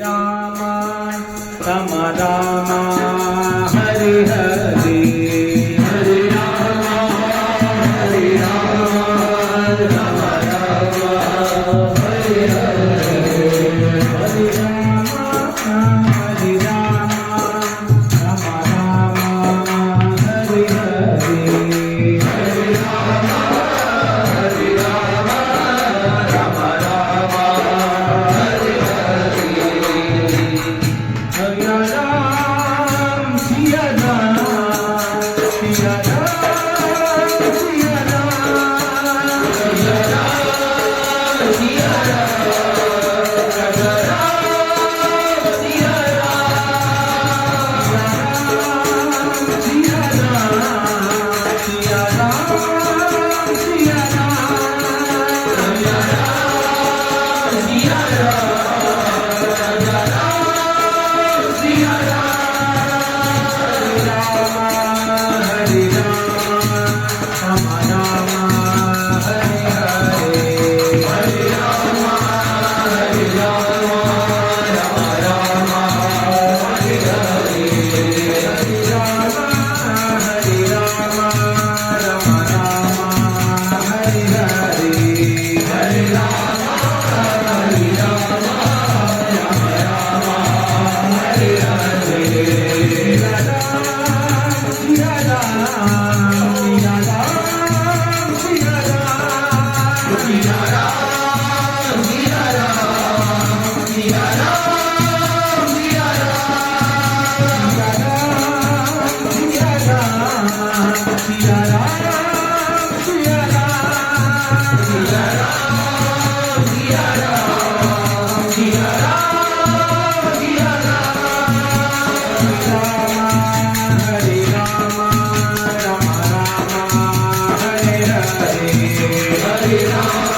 Ram Ram Ram Hare Hare Hare Ram Hare Ram Ram Ram Hare Hare Hare Ram Hare Ram Ram Ram Hare Hare Hare Ram Hare Ram Ram Ram Hare Hare Hare Ram, Siya Ram, Siya Ram, Siya Ram, Siya Ram, Siya Ram, Siya Ram, Siya Ram, Siya Ram, Siya Hare Rama